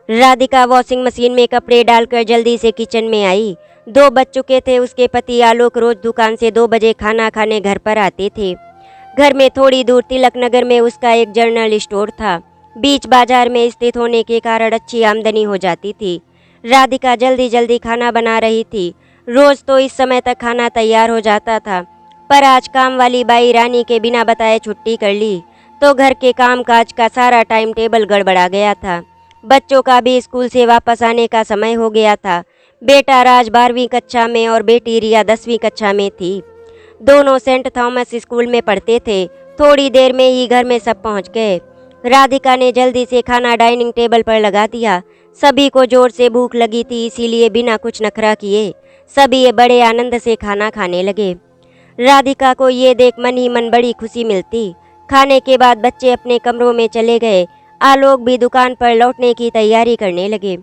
Radhika washing machine में कपड़े डालकर जल्दी से किचन में आई। 2 बज चुके थे। उसके पति आलोक रोज दुकान से 2 बजे खाना खाने घर पर आते थे। घर में थोड़ी दूर तिलक नगर में उसका एक जनरल स्टोर था। बीच बाजार में स्थित होने के कारण अच्छी आमदनी हो जाती थी। राधिका जल्दी जल्दी खाना बना रही थी। रोज तो इस समय तक खाना तैयार हो जाता था, पर आज काम वाली बाई रानी के बिना बताए छुट्टी कर ली तो घर के कामकाज का सारा टाइम टेबल गड़बड़ा गया था। बच्चों का भी स्कूल से वापस आने का समय हो गया था। बेटा राज 12वीं कक्षा में और बेटी रिया 10वीं कक्षा में थी। दोनों सेंट थॉमस स्कूल में पढ़ते थे। थोड़ी देर में ही घर में सब पहुंच गए। राधिका ने जल्दी से खाना डाइनिंग टेबल पर लगा दिया। सभी को जोर से भूख लगी थी, इसीलिए बिना कुछ नखरा किए सभी बड़े आनंद से खाना खाने लगे। राधिका को ये देख मन ही मन बड़ी खुशी मिलती। खाने के बाद बच्चे अपने कमरों में चले गए। आलोक भी दुकान पर लौटने की तैयारी करने लगे।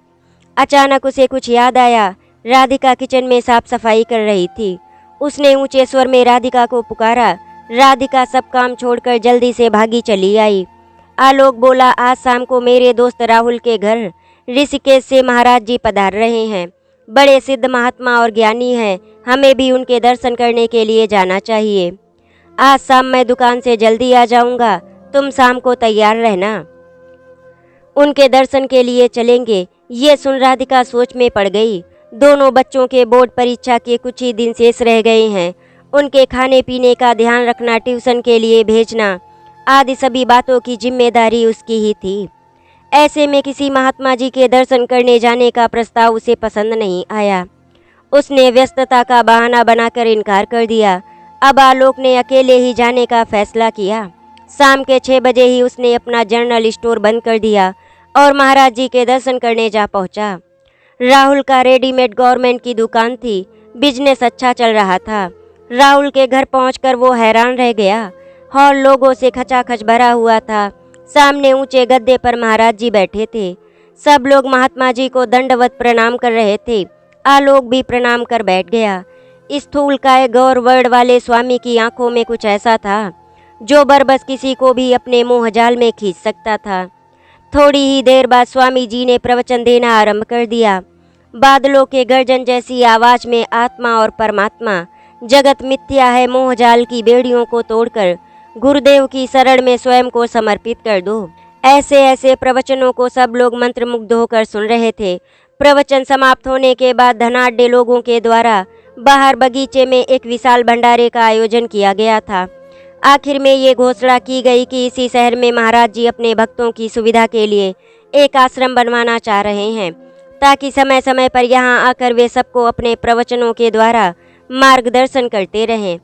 अचानक उसे कुछ याद आया। राधिका किचन में साफ सफाई कर रही थी। उसने ऊंचे स्वर में राधिका को पुकारा। राधिका सब काम छोड़कर जल्दी से भागी चली आई। आलोक बोला, आज शाम को मेरे दोस्त राहुल के घर ऋषिकेश से महाराज जी पधार रहे हैं। बड़े सिद्ध महात्मा और ज्ञानी हैं। हमें भी उनके दर्शन करने के लिए जाना चाहिए। आज शाम मैं दुकान से जल्दी आ जाऊंगा, तुम शाम को तैयार रहना। उनके दर्शन के लिए चलेंगे। ये सुन राधिका सोच में पड़ गई। दोनों बच्चों के बोर्ड परीक्षा के कुछ ही दिन शेष रह गए हैं। उनके खाने पीने का ध्यान रखना, ट्यूशन के लिए भेजना आदि सभी बातों की जिम्मेदारी उसकी ही थी। ऐसे में किसी महात्मा जी के दर्शन करने जाने का प्रस्ताव उसे पसंद नहीं आया। उसने व्यस्तता का बहाना बनाकर इनकार कर दिया। अब आलोक ने अकेले ही जाने का फैसला किया। शाम के 6 बजे ही उसने अपना जनरल स्टोर बंद कर दिया और महाराज जी के दर्शन करने जा पहुंचा। राहुल का रेडीमेड गारमेंट की दुकान थी। बिजनेस अच्छा चल रहा था। राहुल के घर पहुंचकर वो हैरान रह गया। हॉल लोगों से खचाखच भरा हुआ था। सामने ऊंचे गद्दे पर महाराज जी बैठे थे। सब लोग महात्मा जी को दंडवत प्रणाम कर रहे थे। आलोक भी प्रणाम कर बैठ गया। स्थूलकाय गौर वर्ड वाले स्वामी की आंखों में कुछ ऐसा था जो बरबस किसी को भी अपने मोह जाल में खींच सकता था। थोड़ी ही देर बाद स्वामी जी ने प्रवचन देना आरंभ कर दिया। बादलों के गर्जन जैसी आवाज में आत्मा और परमात्मा, जगत मिथ्या है, मोह जाल की बेड़ियों को तोड़कर गुरुदेव की शरण में स्वयं को समर्पित कर दो। ऐसे ऐसे प्रवचनों को सब लोग मंत्रमुग्ध होकर सुन रहे थे। प्रवचन समाप्त होने के बाद धनाढ्य लोगों के द्वारा बाहर बगीचे में एक विशाल भंडारे का आयोजन किया गया था। आखिर में ये घोषणा की गई कि इसी शहर में महाराज जी अपने भक्तों की सुविधा के लिए एक आश्रम बनवाना चाह रहे हैं, ताकि समय समय पर यहाँ आकर वे सबको अपने प्रवचनों के द्वारा मार्गदर्शन करते रहें।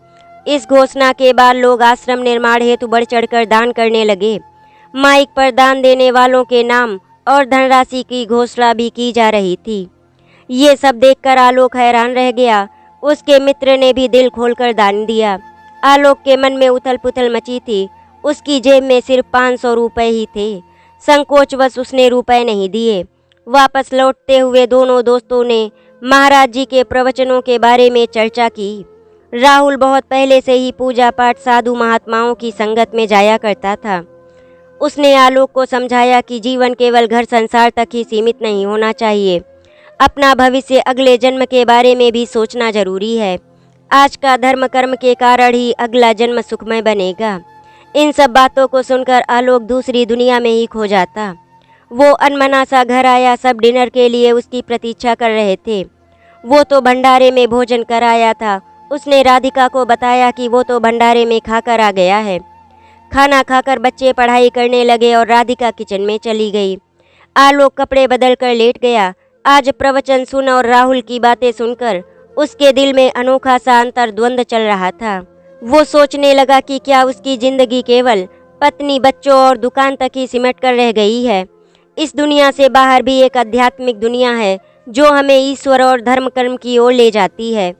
इस घोषणा के बाद लोग आश्रम निर्माण हेतु बढ़ चढ़कर दान करने लगे। माइक पर दान देने वालों के नाम और धनराशि की घोषणा भी की जा रही थी। ये सब देखकर आलोक हैरान रह गया। उसके मित्र ने भी दिल खोलकर दान दिया। आलोक के मन में उथल पुथल मची थी। उसकी जेब में सिर्फ 500 रुपये ही थे। संकोचवश उसने रुपए नहीं दिए। वापस लौटते हुए दोनों दोस्तों ने महाराज जी के प्रवचनों के बारे में चर्चा की। राहुल बहुत पहले से ही पूजा पाठ, साधु महात्माओं की संगत में जाया करता था। उसने आलोक को समझाया कि जीवन केवल घर संसार तक ही सीमित नहीं होना चाहिए। अपना भविष्य, अगले जन्म के बारे में भी सोचना जरूरी है। आज का धर्म कर्म के कारण ही अगला जन्म सुखमय बनेगा। इन सब बातों को सुनकर आलोक दूसरी दुनिया में ही खो जाता। वो अनमना सा घर आया। सब डिनर के लिए उसकी प्रतीक्षा कर रहे थे। वो तो भंडारे में भोजन कर आया था। उसने राधिका को बताया कि वो तो भंडारे में खाकर आ गया है। खाना खाकर बच्चे पढ़ाई करने लगे और राधिका किचन में चली गई। आलोक कपड़े बदल कर लेट गया। आज प्रवचन सुन और राहुल की बातें सुनकर उसके दिल में अनोखा सा अंतर द्वंद चल रहा था। वो सोचने लगा कि क्या उसकी जिंदगी केवल पत्नी, बच्चों और दुकान तक ही सिमट कर रह गई है। इस दुनिया से बाहर भी एक आध्यात्मिक दुनिया है जो हमें ईश्वर और धर्म कर्म की ओर ले जाती है।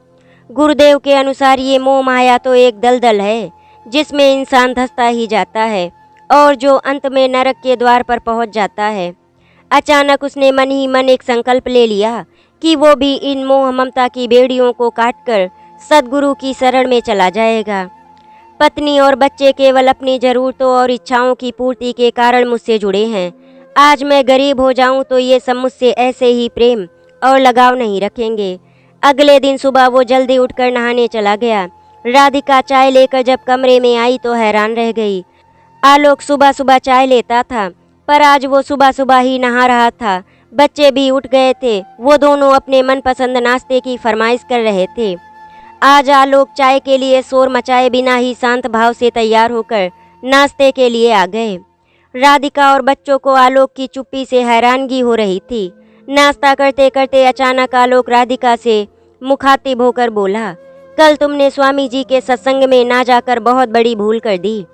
गुरुदेव के अनुसार ये मोह माया तो एक दलदल है जिसमें इंसान धंसता ही जाता है और जो अंत में नरक के द्वार पर पहुंच जाता है। अचानक उसने मन ही मन एक संकल्प ले लिया कि वो भी इन मोह ममता की बेड़ियों को काटकर सद्गुरु की शरण में चला जाएगा। पत्नी और बच्चे केवल अपनी जरूरतों और इच्छाओं की पूर्ति के कारण मुझसे जुड़े हैं। आज मैं गरीब हो जाऊं तो ये सब मुझसे ऐसे ही प्रेम और लगाव नहीं रखेंगे। अगले दिन सुबह वो जल्दी उठकर नहाने चला गया। राधिका चाय लेकर जब कमरे में आई तो हैरान रह गई। आलोक सुबह सुबह चाय लेता था, पर आज वो सुबह सुबह ही नहा रहा था। बच्चे भी उठ गए थे। वो दोनों अपने मनपसंद नाश्ते की फरमाइश कर रहे थे। आज आलोक चाय के लिए शोर मचाए बिना ही शांत भाव से तैयार होकर नाश्ते के लिए आ गए। राधिका और बच्चों को आलोक की चुप्पी से हैरानगी हो रही थी। नाश्ता करते करते अचानक आलोक राधिका से मुखातिब होकर बोला, कल तुमने स्वामी जी के सत्संग में ना जाकर बहुत बड़ी भूल कर दी।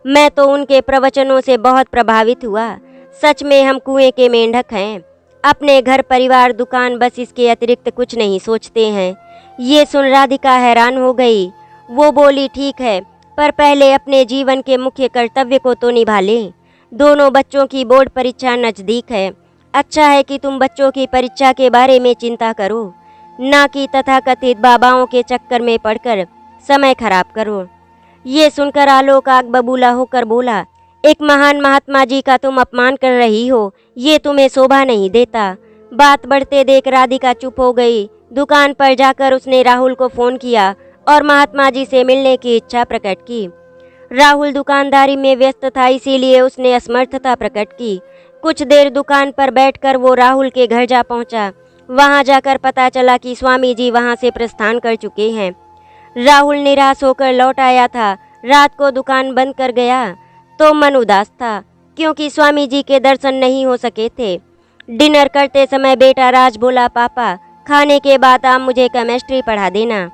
मैं तो उनके प्रवचनों से बहुत प्रभावित हुआ। सच में हम कुएं के मेंढक हैं। अपने घर परिवार दुकान बस इसके अतिरिक्त कुछ नहीं सोचते हैं। ये सुन राधिका हैरान हो गई। वो बोली, ठीक है, पर पहले अपने जीवन के मुख्य कर्तव्य को तो निभा लें। दोनों बच्चों की बोर्ड परीक्षा नज़दीक है। अच्छा है कि तुम बच्चों की परीक्षा के बारे में चिंता करो, ना कि तथाकथित बाबाओं के चक्कर में पड़कर समय खराब करो। ये सुनकर आलोक आग बबूला होकर बोला, एक महान महात्मा जी का तुम अपमान कर रही हो। ये तुम्हें शोभा नहीं देता। बात बढ़ते देख राधिका चुप हो गई। दुकान पर जाकर उसने राहुल को फ़ोन किया और महात्मा जी से मिलने की इच्छा प्रकट की। राहुल दुकानदारी में व्यस्त था, इसीलिए उसने असमर्थता प्रकट की। कुछ देर दुकान पर बैठकर वो राहुल के घर जा पहुंचा। वहां जाकर पता चला कि स्वामी जी वहां से प्रस्थान कर चुके हैं। राहुल निराश होकर लौट आया था। रात को दुकान बंद कर गया तो मन उदास था, क्योंकि स्वामी जी के दर्शन नहीं हो सके थे। डिनर करते समय बेटा राज बोला, पापा खाने के बाद आप मुझे केमिस्ट्री पढ़ा देना।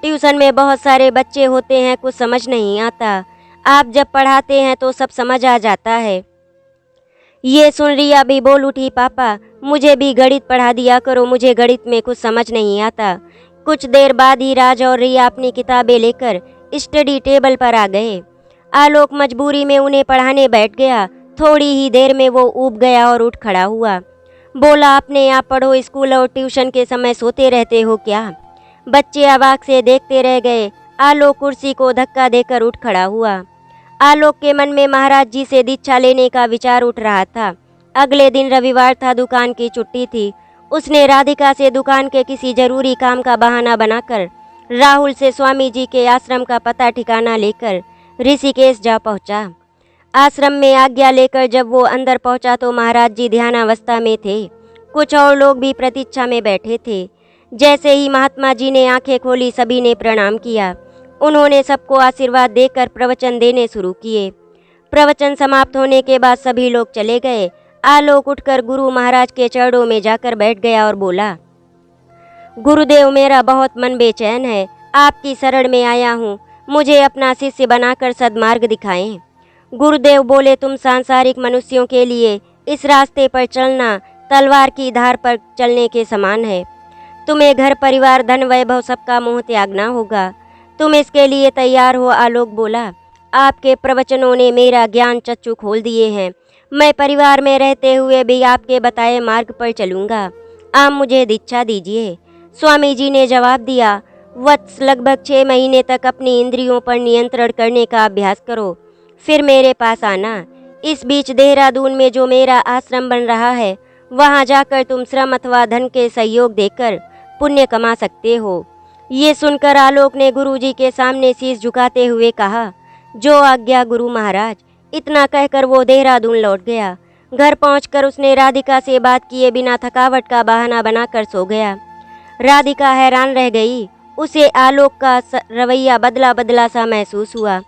ट्यूशन में बहुत सारे बच्चे होते हैं, कुछ समझ नहीं आता। आप जब पढ़ाते हैं तो सब समझ आ जाता है। ये सुन रिया भी बोल उठी, पापा मुझे भी गणित पढ़ा दिया करो, मुझे गणित में कुछ समझ नहीं आता। कुछ देर बाद ही राज और रिया अपनी किताबें लेकर स्टडी टेबल पर आ गए। आलोक मजबूरी में उन्हें पढ़ाने बैठ गया। थोड़ी ही देर में वो ऊब गया और उठ खड़ा हुआ। बोला, अपने आप पढ़ो, स्कूल और ट्यूशन के समय सोते रहते हो क्या? बच्चे अवाक से देखते रह गए। आलोक कुर्सी को धक्का देकर उठ खड़ा हुआ। आलोक के मन में महाराज जी से दीक्षा लेने का विचार उठ रहा था। अगले दिन रविवार था, दुकान की छुट्टी थी। उसने राधिका से दुकान के किसी जरूरी काम का बहाना बनाकर राहुल से स्वामी जी के आश्रम का पता ठिकाना लेकर ऋषिकेश जा पहुंचा। आश्रम में आज्ञा लेकर जब वो अंदर पहुंचा तो महाराज जी ध्यानावस्था में थे। कुछ और लोग भी प्रतीक्षा में बैठे थे। जैसे ही महात्मा जी ने आंखें खोली, सभी ने प्रणाम किया। उन्होंने सबको आशीर्वाद देकर प्रवचन देने शुरू किए। प्रवचन समाप्त होने के बाद सभी लोग चले गए। आलोक उठकर गुरु महाराज के चरणों में जाकर बैठ गया और बोला, गुरुदेव मेरा बहुत मन बेचैन है। आपकी शरण में आया हूँ, मुझे अपना शिष्य बनाकर सद्मार्ग दिखाएं। गुरुदेव बोले, तुम सांसारिक मनुष्यों के लिए इस रास्ते पर चलना तलवार की धार पर चलने के समान है। तुम्हें घर परिवार धन वैभव सबका मोह त्यागना होगा। तुम इसके लिए तैयार हो? आलोक बोला, आपके प्रवचनों ने मेरा ज्ञान चक्षु खोल दिए हैं। मैं परिवार में रहते हुए भी आपके बताए मार्ग पर चलूँगा। आप मुझे दीक्षा दीजिए। स्वामी जी ने जवाब दिया, वत्स लगभग 6 महीने तक अपनी इंद्रियों पर नियंत्रण करने का अभ्यास करो, फिर मेरे पास आना। इस बीच देहरादून में जो मेरा आश्रम बन रहा है, वहाँ जाकर तुम श्रम अथवा धन के सहयोग देकर पुण्य कमा सकते हो। ये सुनकर आलोक ने गुरुजी के सामने शीश झुकाते हुए कहा, जो आज्ञा गुरु महाराज। इतना कहकर वो देहरादून लौट गया। घर पहुंचकर उसने राधिका से बात किए बिना थकावट का बहाना बनाकर सो गया। राधिका हैरान रह गई। उसे आलोक का रवैया बदला बदला सा महसूस हुआ।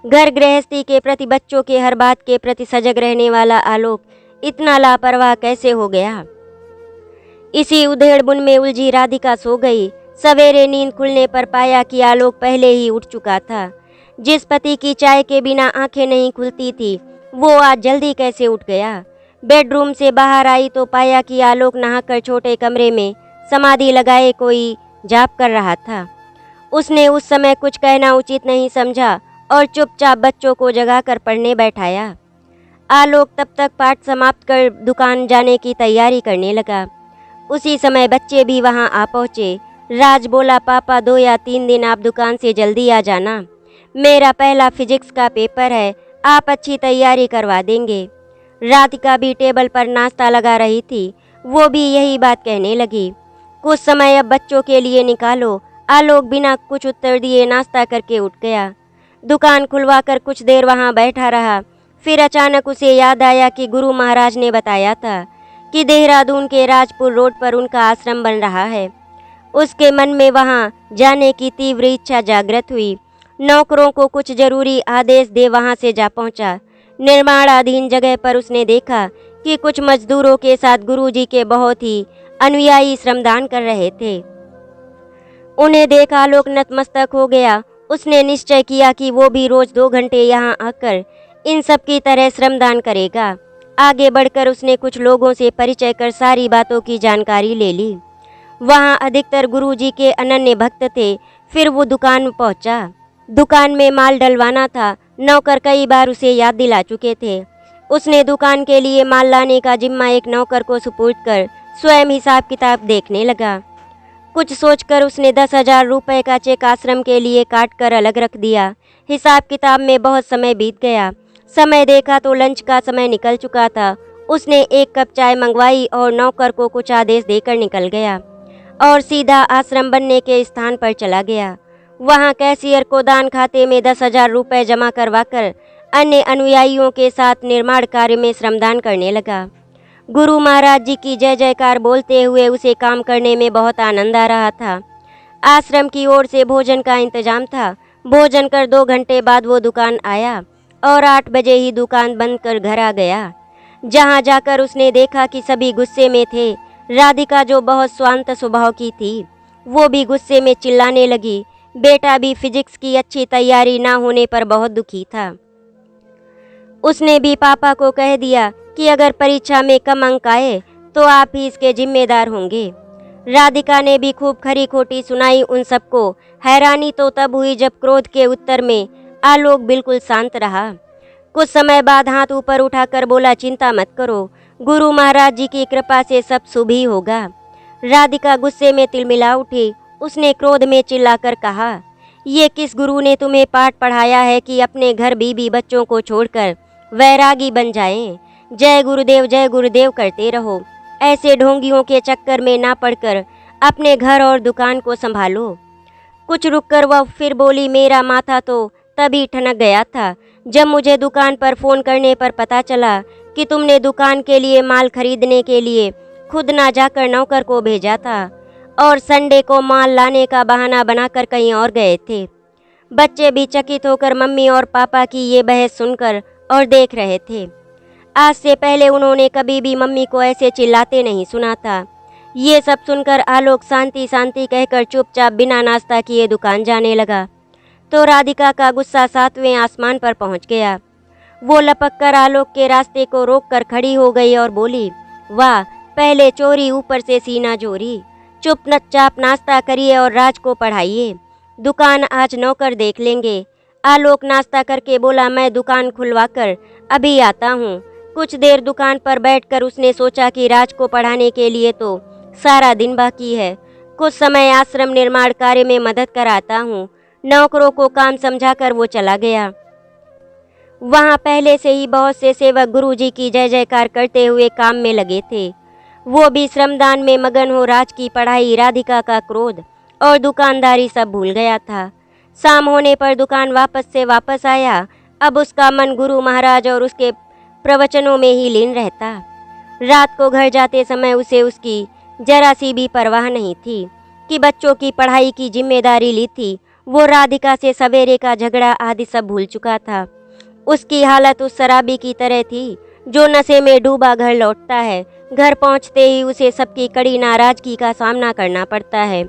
घर गृहस्थी के प्रति, बच्चों के हर बात के प्रति सजग रहने वाला आलोक इतना लापरवाह कैसे हो गया? इसी उधेड़बुन में उलझी राधिका सो गई। सवेरे नींद खुलने पर पाया कि आलोक पहले ही उठ चुका था। जिस पति की चाय के बिना आंखें नहीं खुलती थी, वो आज जल्दी कैसे उठ गया? बेडरूम से बाहर आई तो पाया कि आलोक नहाकर छोटे कमरे में समाधि लगाए कोई जाप कर रहा था। उसने उस समय कुछ कहना उचित नहीं समझा और चुपचाप बच्चों को जगाकर पढ़ने बैठाया। आलोक तब तक पाठ समाप्त कर दुकान जाने की तैयारी करने लगा। उसी समय बच्चे भी वहां आ पहुंचे। राज बोला, पापा 2 या 3 दिन आप दुकान से जल्दी आ जाना। मेरा पहला फिजिक्स का पेपर है, आप अच्छी तैयारी करवा देंगे। राधिका भी टेबल पर नाश्ता लगा रही थी, वो भी यही बात कहने लगी। कुछ समय अब बच्चों के लिए निकालो। आलोक बिना कुछ उत्तर दिए नाश्ता करके उठ गया। दुकान खुलवाकर कुछ देर वहाँ बैठा रहा। फिर अचानक उसे याद आया कि गुरु महाराज ने बताया था कि देहरादून के राजपुर रोड पर उनका आश्रम बन रहा है। उसके मन में वहाँ जाने की तीव्र इच्छा जागृत हुई। नौकरों को कुछ जरूरी आदेश दे वहाँ से जा पहुँचा। निर्माणाधीन जगह पर उसने देखा कि कुछ मजदूरों के साथ गुरुजी के बहुत ही अनुयायी श्रमदान कर रहे थे। उन्हें देख आलोक नतमस्तक हो गया। उसने निश्चय किया कि वो भी रोज 2 घंटे यहाँ आकर इन सब की तरह श्रमदान करेगा। आगे बढ़कर उसने कुछ लोगों से परिचय कर सारी बातों की जानकारी ले ली। वहाँ अधिकतर गुरुजी के अनन्य भक्त थे। फिर वो दुकान पहुँचा। दुकान में माल डलवाना था। नौकर कई बार उसे याद दिला चुके थे। उसने दुकान के लिए माल लाने का जिम्मा एक नौकर को सुपुर्द कर स्वयं हिसाब किताब देखने लगा। कुछ सोचकर उसने 10,000 रुपये का चेक आश्रम के लिए काट कर अलग रख दिया। हिसाब किताब में बहुत समय बीत गया। समय देखा तो लंच का समय निकल चुका था। उसने 1 कप चाय मंगवाई और नौकर को कुछ आदेश देकर निकल गया और सीधा आश्रम बनने के स्थान पर चला गया। वहाँ कैशियर को दान खाते में 10,000 रुपये जमा करवाकर अन्य अनुयायियों के साथ निर्माण कार्य में श्रमदान करने लगा। गुरु महाराज जी की जय जयकार बोलते हुए उसे काम करने में बहुत आनंद आ रहा था। आश्रम की ओर से भोजन का इंतजाम था। भोजन कर 2 घंटे बाद वो दुकान आया और 8 बजे ही दुकान बंद कर घर आ गया। जहाँ जाकर उसने देखा कि सभी गुस्से में थे। राधिका जो बहुत शांत स्वभाव की थी, वो भी गुस्से में चिल्लाने लगी। बेटा भी फिजिक्स की अच्छी तैयारी ना होने पर बहुत दुखी था। उसने भी पापा को कह दिया कि अगर परीक्षा में कम अंक आए तो आप ही इसके जिम्मेदार होंगे। राधिका ने भी खूब खरी खोटी सुनाई उन सबको। हैरानी तो तब हुई जब क्रोध के उत्तर में आलोक बिल्कुल शांत रहा। कुछ समय बाद हाथ ऊपर उठाकर बोला, चिंता मत करो, गुरु महाराज जी की कृपा से सब शुभ ही होगा। राधिका गुस्से में तिलमिला उठी। उसने क्रोध में चिल्लाकर कहा, ये किस गुरु ने तुम्हें पाठ पढ़ाया है कि अपने घर बीबी बच्चों को छोड़कर वैरागी बन जाएं? जय गुरुदेव करते रहो। ऐसे ढोंगियों के चक्कर में ना पड़कर अपने घर और दुकान को संभालो। कुछ रुककर वह फिर बोली, मेरा माथा तो तभी ठनक गया था जब मुझे दुकान पर फ़ोन करने पर पता चला कि तुमने दुकान के लिए माल खरीदने के लिए खुद ना जाकर नौकर को भेजा था और संडे को माल लाने का बहाना बनाकर कहीं और गए थे। बच्चे भी चकित होकर मम्मी और पापा की ये बहस सुनकर और देख रहे थे। आज से पहले उन्होंने कभी भी मम्मी को ऐसे चिल्लाते नहीं सुना था। ये सब सुनकर आलोक शांति शांति कहकर चुपचाप बिना नाश्ता किए दुकान जाने लगा तो राधिका का गुस्सा 7वें आसमान पर पहुंच गया। वो लपक कर आलोक के रास्ते को रोककर खड़ी हो गई और बोली, वाह, पहले चोरी ऊपर से सीना चोरी। चुपचाप नाश्ता करिए और राज को पढ़ाइए। दुकान आज नौकर देख लेंगे। आलोक नाश्ता करके बोला, मैं दुकान खुलवाकर अभी आता हूँ। कुछ देर दुकान पर बैठकर उसने सोचा कि राज को पढ़ाने के लिए तो सारा दिन बाकी है। कुछ समय आश्रम निर्माण कार्य में मदद कराता हूँ। नौकरों को काम समझाकर वो चला गया। वहाँ पहले से ही बहुत से सेवक गुरुजी की जय जयकार करते हुए काम में लगे थे। वो भी श्रमदान में मगन हो राज की पढ़ाई, राधिका का क्रोध और दुकानदारी सब भूल गया था। शाम होने पर दुकान वापस आया। अब उसका मन गुरु महाराज और उसके प्रवचनों में ही लीन रहता। रात को घर जाते समय उसे उसकी जरा सी भी परवाह नहीं थी कि बच्चों की पढ़ाई की जिम्मेदारी ली थी। वो राधिका से सवेरे का झगड़ा आदि सब भूल चुका था। उसकी हालत उस शराबी की तरह थी जो नशे में डूबा घर लौटता है। घर पहुंचते ही उसे सबकी कड़ी नाराजगी का सामना करना पड़ता है।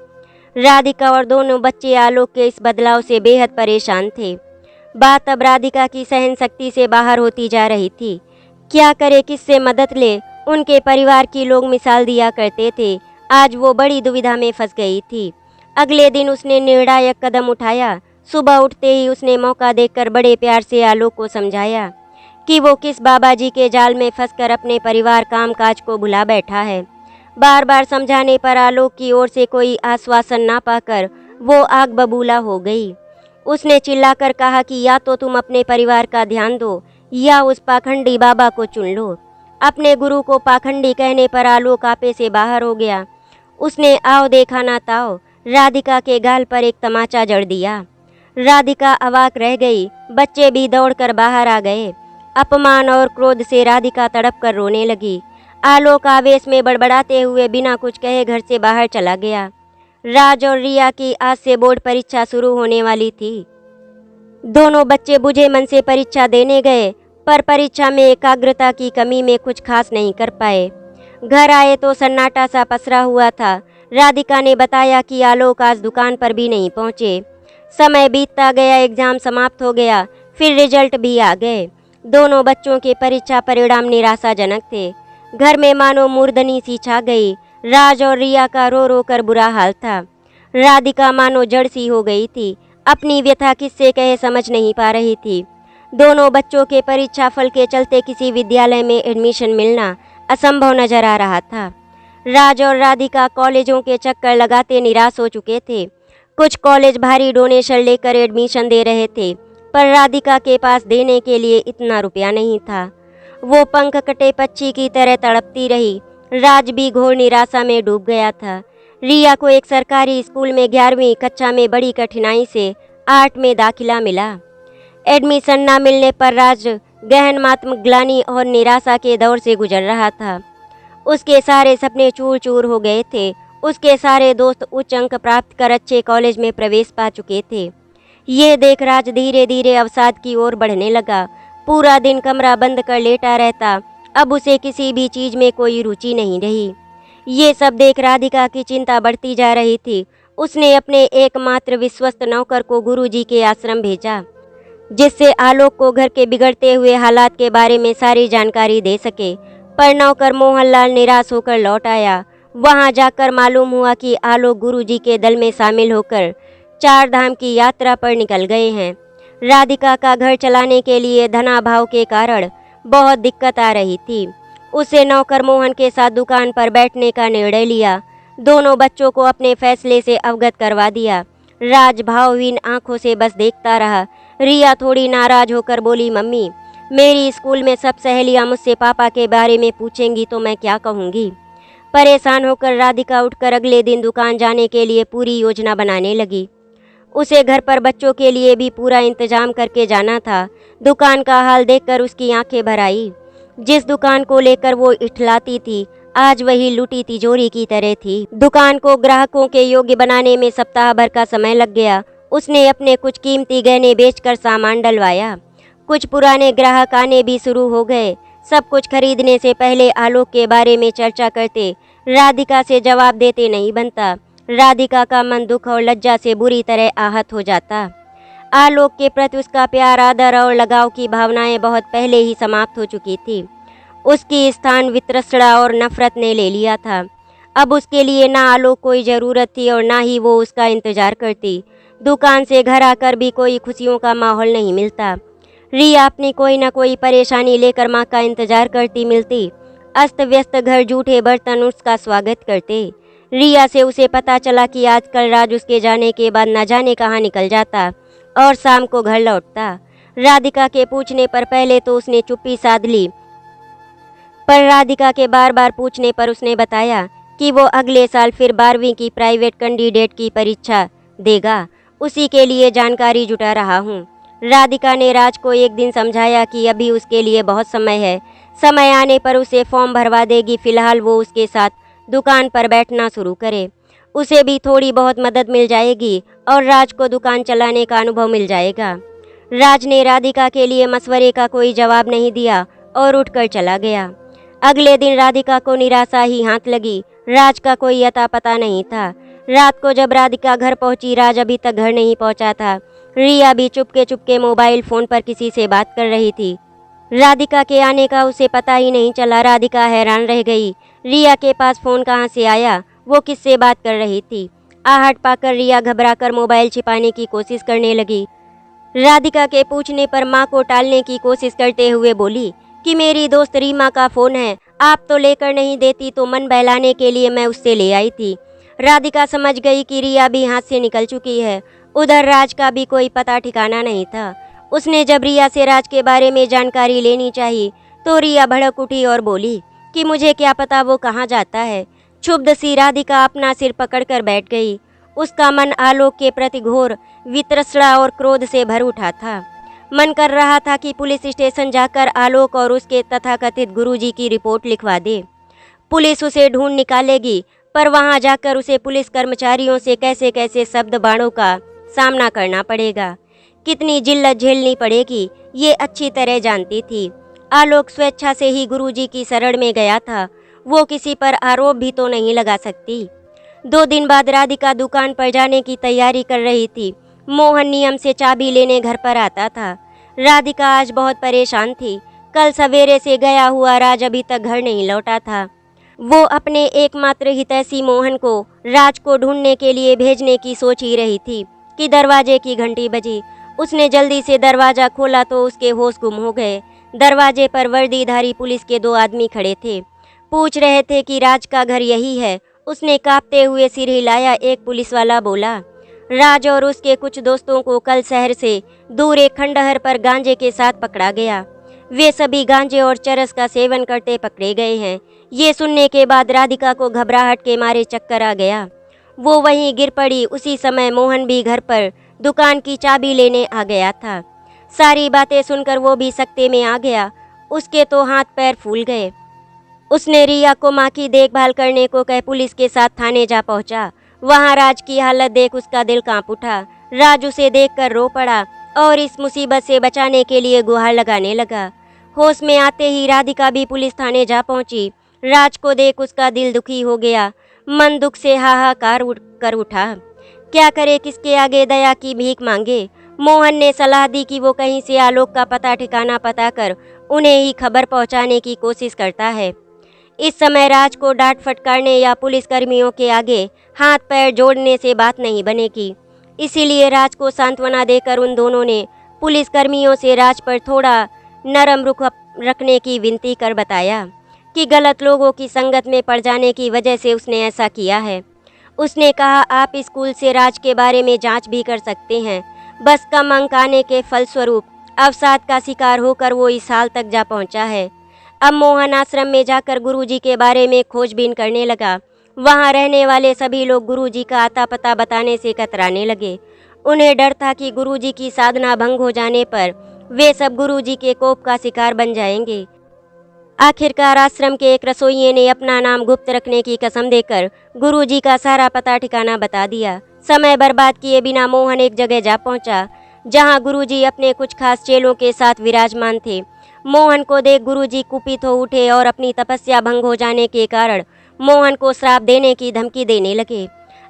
राधिका और दोनों बच्चे आलोक के इस बदलाव से बेहद परेशान थे। बात अब राधिका की सहन शक्ति से बाहर होती जा रही थी। क्या करे, किससे मदद ले? उनके परिवार की लोग मिसाल दिया करते थे। आज वो बड़ी दुविधा में फंस गई थी। अगले दिन उसने निर्णायक कदम उठाया। सुबह उठते ही उसने मौका देखकर बड़े प्यार से आलोक को समझाया कि वो किस बाबा जी के जाल में फंसकर अपने परिवार कामकाज को भुला बैठा है। बार बार समझाने पर आलोक की ओर से कोई आश्वासन ना पाकर वो आग बबूला हो गई। उसने चिल्लाकर कहा कि या तो तुम अपने परिवार का ध्यान दो या उस पाखंडी बाबा को चुन लो। अपने गुरु को पाखंडी कहने पर आलोक आपे से बाहर हो गया। उसने आओ देखा ना ताओ राधिका के गाल पर एक तमाचा जड़ दिया। राधिका अवाक रह गई। बच्चे भी दौड़कर बाहर आ गए। अपमान और क्रोध से राधिका तड़प कर रोने लगी। आलोक आवेश में बड़बड़ाते हुए बिना कुछ कहे घर से बाहर चला गया। राज और रिया की आज से बोर्ड परीक्षा शुरू होने वाली थी। दोनों बच्चे बुझे मन से परीक्षा देने गए, पर परीक्षा में एकाग्रता की कमी में कुछ खास नहीं कर पाए। घर आए तो सन्नाटा सा पसरा हुआ था। राधिका ने बताया कि आलोक आज दुकान पर भी नहीं पहुंचे। समय बीतता गया, एग्जाम समाप्त हो गया, फिर रिजल्ट भी आ गए। दोनों बच्चों के परीक्षा परिणाम निराशाजनक थे। घर में मानो मूर्धनी सी छा गई। राज और रिया का रो रो कर बुरा हाल था। राधिका मानो जड़ सी हो गई थी। अपनी व्यथा किससे कहे समझ नहीं पा रही थी। दोनों बच्चों के परीक्षा फल के चलते किसी विद्यालय में एडमिशन मिलना असंभव नजर आ रहा था। राज और राधिका कॉलेजों के चक्कर लगाते निराश हो चुके थे। कुछ कॉलेज भारी डोनेशन लेकर एडमिशन दे रहे थे, पर राधिका के पास देने के लिए इतना रुपया नहीं था। वो पंख कटे पक्षी की तरह तड़पती रही। राज भी घोर निराशा में डूब गया था। रिया को एक सरकारी स्कूल में 11वीं कक्षा में बड़ी कठिनाई से 8 में दाखिला मिला। एडमिशन न मिलने पर राज गहन मातम ग्लानि और निराशा के दौर से गुजर रहा था। उसके सारे सपने चूर चूर हो गए थे। उसके सारे दोस्त उच्च अंक प्राप्त कर अच्छे कॉलेज में प्रवेश पा चुके थे। ये देख राज धीरे धीरे अवसाद की ओर बढ़ने लगा। पूरा दिन कमरा बंद कर लेटा रहता। अब उसे किसी भी चीज में कोई रुचि नहीं रही। ये सब देख राधिका की चिंता बढ़ती जा रही थी। उसने अपने एकमात्र विश्वस्त नौकर को गुरुजी के आश्रम भेजा, जिससे आलोक को घर के बिगड़ते हुए हालात के बारे में सारी जानकारी दे सके। पर नौकर मोहनलाल निराश होकर लौट आया। वहां जाकर मालूम हुआ कि आलोक गुरुजी के दल में शामिल होकर 4 धाम की यात्रा पर निकल गए हैं। राधिका का घर चलाने के लिए धनाभाव के कारण बहुत दिक्कत आ रही थी। उसे नौकर मोहन के साथ दुकान पर बैठने का निर्णय लिया। दोनों बच्चों को अपने फैसले से अवगत करवा दिया। राज भावहीन आंखों से बस देखता रहा। रिया थोड़ी नाराज होकर बोली, मम्मी, मेरी स्कूल में सब सहेलियां मुझसे पापा के बारे में पूछेंगी तो मैं क्या कहूँगी। परेशान होकर राधिका उठकर अगले दिन दुकान जाने के लिए पूरी योजना बनाने लगी। उसे घर पर बच्चों के लिए भी पूरा इंतजाम करके जाना था। दुकान का हाल देखकर उसकी आंखें भर आई। जिस दुकान को लेकर वो इठलाती थी, आज वही लूटी तिजोरी की तरह थी। दुकान को ग्राहकों के योग्य बनाने में सप्ताह भर का समय लग गया। उसने अपने कुछ कीमती गहने बेचकर सामान डलवाया। कुछ पुराने ग्राहक आने भी शुरू हो गए। सब कुछ खरीदने से पहले आलोक के बारे में चर्चा करते। राधिका से जवाब देते नहीं बनता। राधिका का मन दुख और लज्जा से बुरी तरह आहत हो जाता। आलोक के प्रति उसका प्यार, आदर और लगाव की भावनाएं बहुत पहले ही समाप्त हो चुकी थी। उसकी स्थान वितृष्णा और नफरत ने ले लिया था। अब उसके लिए ना आलोक कोई ज़रूरत थी और ना ही वो उसका इंतजार करती। दुकान से घर आकर भी कोई खुशियों का माहौल नहीं मिलता। रिया अपनी कोई ना कोई परेशानी लेकर माँ का इंतजार करती मिलती। अस्त व्यस्त घर, जूठे बर्तन उसका स्वागत करते। रिया से उसे पता चला कि आजकल राज उसके जाने के बाद न जाने कहाँ निकल जाता और शाम को घर लौटता। राधिका के पूछने पर पहले तो उसने चुप्पी साध ली, पर राधिका के बार बार पूछने पर उसने बताया कि वो अगले साल फिर 12वीं की प्राइवेट कैंडिडेट की परीक्षा देगा। उसी के लिए जानकारी जुटा रहा हूँ। राधिका ने राज को एक दिन समझाया कि अभी उसके लिए बहुत समय है। समय आने पर उसे फॉर्म भरवा देगी। फिलहाल वो उसके साथ दुकान पर बैठना शुरू करे। उसे भी थोड़ी बहुत मदद मिल जाएगी और राज को दुकान चलाने का अनुभव मिल जाएगा। राज ने राधिका के लिए मशवरे का कोई जवाब नहीं दिया और उठकर चला गया। अगले दिन राधिका को निराशा ही हाथ लगी। राज का कोई अता पता नहीं था। रात को जब राधिका घर पहुंची, राज अभी तक घर नहीं पहुंचा था। रिया भी चुपके चुपके मोबाइल फोन पर किसी से बात कर रही थी। राधिका के आने का उसे पता ही नहीं चला। राधिका हैरान रह गई। रिया के पास फोन कहाँ से आया? वो किससे बात कर रही थी? आहट पाकर रिया घबराकर मोबाइल छिपाने की कोशिश करने लगी। राधिका के पूछने पर माँ को टालने की कोशिश करते हुए बोली कि मेरी दोस्त रीमा का फ़ोन है, आप तो लेकर नहीं देती तो मन बहलाने के लिए मैं उससे ले आई थी। राधिका समझ गई कि रिया भी हाथ से निकल चुकी है। उधर राज का भी कोई पता ठिकाना नहीं था। उसने जब रिया से राज के बारे में जानकारी लेनी चाहिए तो रिया भड़क उठी और बोली कि मुझे क्या पता वो कहाँ जाता है। क्षुब्ध सी राधिका अपना सिर पकड़कर बैठ गई। उसका मन आलोक के प्रति घोर वितृष्णा और क्रोध से भर उठा था। मन कर रहा था कि पुलिस स्टेशन जाकर आलोक और उसके तथाकथित गुरुजी की रिपोर्ट लिखवा दे। पुलिस उसे ढूंढ निकालेगी, पर वहां जाकर उसे पुलिस कर्मचारियों से कैसे कैसे शब्द बाणों का सामना करना पड़ेगा, कितनी जिल्लत झेलनी पड़ेगी, ये अच्छी तरह जानती थी। आलोक स्वेच्छा से ही गुरुजी की शरण में गया था, वो किसी पर आरोप भी तो नहीं लगा सकती। 2 दिन बाद राधिका दुकान पर जाने की तैयारी कर रही थी। मोहन नियम से चाबी लेने घर पर आता था। राधिका आज बहुत परेशान थी। कल सवेरे से गया हुआ राज अभी तक घर नहीं लौटा था। वो अपने एकमात्र हितैषी मोहन को राज को ढूंढने के लिए भेजने की सोच ही रही थी कि दरवाजे की घंटी बजी। उसने जल्दी से दरवाज़ा खोला तो उसके होश गुम हो गए। दरवाजे पर वर्दीधारी पुलिस के 2 आदमी खड़े थे। पूछ रहे थे कि राज का घर यही है। उसने कांपते हुए सिर हिलाया। एक पुलिस वाला बोला, राज और उसके कुछ दोस्तों को कल शहर से दूर एक खंडहर पर गांजे के साथ पकड़ा गया। वे सभी गांजे और चरस का सेवन करते पकड़े गए हैं। ये सुनने के बाद राधिका को घबराहट के मारे चक्कर आ गया। वो वहीं गिर पड़ी। उसी समय मोहन भी घर पर दुकान की चाबी लेने आ गया था। सारी बातें सुनकर वो भी सकते में आ गया। उसके तो हाथ पैर फूल गए। उसने रिया को माँ की देखभाल करने को कह पुलिस के साथ थाने जा पहुंचा। वहां राज की हालत देख उसका दिल कांप उठा। राज उसे देखकर रो पड़ा और इस मुसीबत से बचाने के लिए गुहार लगाने लगा। होश में आते ही राधिका भी पुलिस थाने जा पहुंची। राज को देख उसका दिल दुखी हो गया। मन दुख से हाहाकार कर उठा। क्या करे, किसके आगे दया की भीख मांगे। मोहन ने सलाह दी कि वो कहीं से आलोक का पता ठिकाना पता कर उन्हें ही खबर पहुंचाने की कोशिश करता है। इस समय राज को डांट फटकारने या पुलिसकर्मियों के आगे हाथ पैर जोड़ने से बात नहीं बनेगी। इसीलिए राज को सांत्वना देकर उन दोनों ने पुलिसकर्मियों से राज पर थोड़ा नरम रुख रखने की विनती कर बताया कि गलत लोगों की संगत में पड़ जाने की वजह से उसने ऐसा किया है। उसने कहा, आप स्कूल से राज के बारे में जांच भी कर सकते हैं। बस कम अंक आने के फलस्वरूप अवसाद का शिकार होकर वो इस हाल तक जा पहुंचा है। अब मोहन आश्रम में जाकर गुरुजी के बारे में खोजबीन करने लगा। वहां रहने वाले सभी लोग गुरुजी का आता पता बताने से कतराने लगे। उन्हें डर था कि गुरुजी की साधना भंग हो जाने पर वे सब गुरुजी के कोप का शिकार बन जाएंगे। आखिरकार आश्रम के एक रसोइये ने अपना नाम गुप्त रखने की कसम देकर गुरुजी का सारा पता ठिकाना बता दिया। समय बर्बाद किए बिना मोहन एक जगह जा पहुंचा जहां गुरुजी अपने कुछ खास चेलों के साथ विराजमान थे। मोहन को देख गुरुजी कुपित हो उठे और अपनी तपस्या भंग हो जाने के कारण मोहन को श्राप देने की धमकी देने लगे।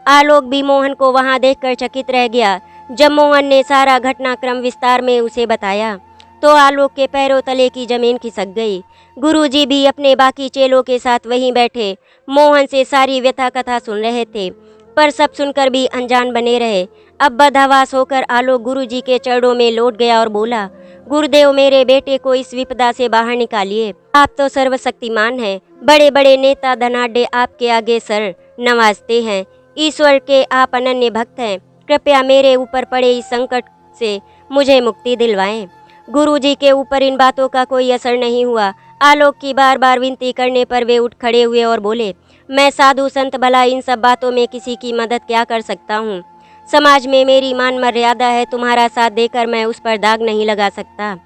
आलोक भी मोहन को वहां देखकर चकित रह गया। जब मोहन ने सारा घटनाक्रम विस्तार में उसे बताया तो आलोक के पैरों तले की जमीन खिसक गई। गुरुजी भी अपने बाकी चेलों के साथ वहीं बैठे मोहन से सारी व्यथा कथा सुन रहे थे, पर सब सुनकर भी अनजान बने रहे। अब बदहवास होकर आलोक गुरुजी के चरणों में लौट गया और बोला, गुरुदेव, मेरे बेटे को इस विपदा से बाहर निकालिए। आप तो सर्वशक्तिमान हैं। बड़े बड़े नेता धनाढ्य आपके आगे सर नवाजते हैं। ईश्वर के आप अनन्य भक्त हैं। कृपया मेरे ऊपर पड़े इस संकट से मुझे मुक्ति दिलवाएं। गुरुजी के ऊपर इन बातों का कोई असर नहीं हुआ। आलोक की बार बार विनती करने पर वे उठ खड़े हुए और बोले, मैं साधु संत भला इन सब बातों में किसी की मदद क्या कर सकता हूँ। समाज में मेरी मान मर्यादा है। तुम्हारा साथ देकर मैं उस पर दाग नहीं लगा सकता।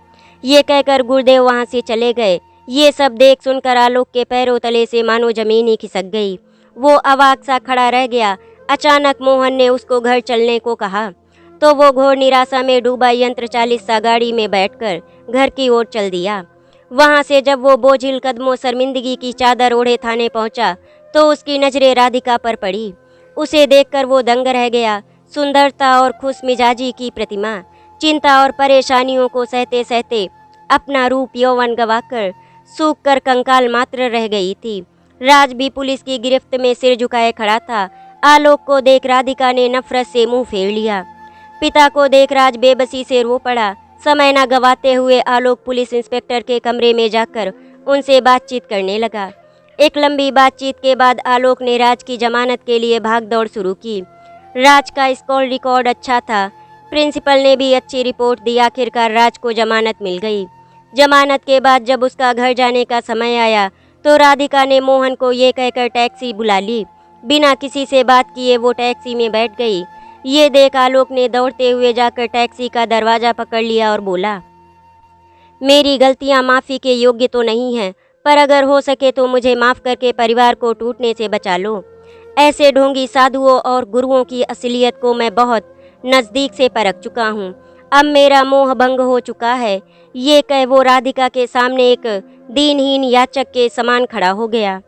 ये कहकर गुरुदेव वहाँ से चले गए। ये सब देख सुनकर आलोक के पैरों तले से मानो जमीन ही खिसक गई। वो अवाक सा खड़ा रह गया। अचानक मोहन ने उसको घर चलने को कहा तो वो घोर निराशा में डूबा यंत्र चालित सा गाड़ी में बैठकर घर की ओर चल दिया। वहाँ से जब वो बोझिल कदमों शर्मिंदगी की चादर ओढ़े थाने पहुँचा तो उसकी नजरें राधिका पर पड़ी। उसे देखकर वो दंग रह गया। सुंदरता और खुश मिजाजी की प्रतिमा चिंता और परेशानियों को सहते सहते अपना रूप यौवन गवाकर सूख कर कंकाल मात्र रह गई थी। राज भी पुलिस की गिरफ्त में सिर झुकाए खड़ा था। आलोक को देख राधिका ने नफरत से मुंह फेर लिया। पिता को देख राज बेबसी से रो पड़ा। समय न गवाते हुए आलोक पुलिस इंस्पेक्टर के कमरे में जाकर उनसे बातचीत करने लगा। एक लंबी बातचीत के बाद आलोक ने राज की जमानत के लिए भाग दौड़ शुरू की। राज का स्कूल रिकॉर्ड अच्छा था। प्रिंसिपल ने भी अच्छी रिपोर्ट दी। आखिरकार राज को जमानत मिल गई। जमानत के बाद जब उसका घर जाने का समय आया तो राधिका ने मोहन को ये कहकर टैक्सी बुला ली। बिना किसी से बात किए वो टैक्सी में बैठ गई। ये देख आलोक ने दौड़ते हुए जाकर टैक्सी का दरवाज़ा पकड़ लिया और बोला, मेरी गलतियां माफ़ी के योग्य तो नहीं हैं, पर अगर हो सके तो मुझे माफ़ करके परिवार को टूटने से बचा लो। ऐसे ढोंगी साधुओं और गुरुओं की असलियत को मैं बहुत नज़दीक से परख चुका हूँ। अब मेरा मोह भंग हो चुका है। ये कह वो राधिका के सामने एक दीनहीन याचक के समान खड़ा हो गया।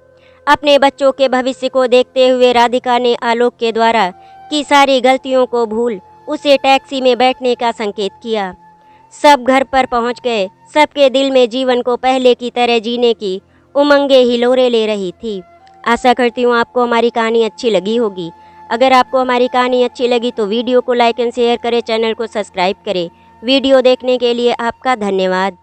अपने बच्चों के भविष्य को देखते हुए राधिका ने आलोक के द्वारा की सारी गलतियों को भूल उसे टैक्सी में बैठने का संकेत किया। सब घर पर पहुंच गए। सबके दिल में जीवन को पहले की तरह जीने की उमंगें हिलोरे ले रही थी। आशा करती हूँ आपको हमारी कहानी अच्छी लगी होगी। अगर आपको हमारी कहानी अच्छी लगी तो वीडियो को लाइक एंड शेयर करें, चैनल को सब्सक्राइब करें। वीडियो देखने के लिए आपका धन्यवाद।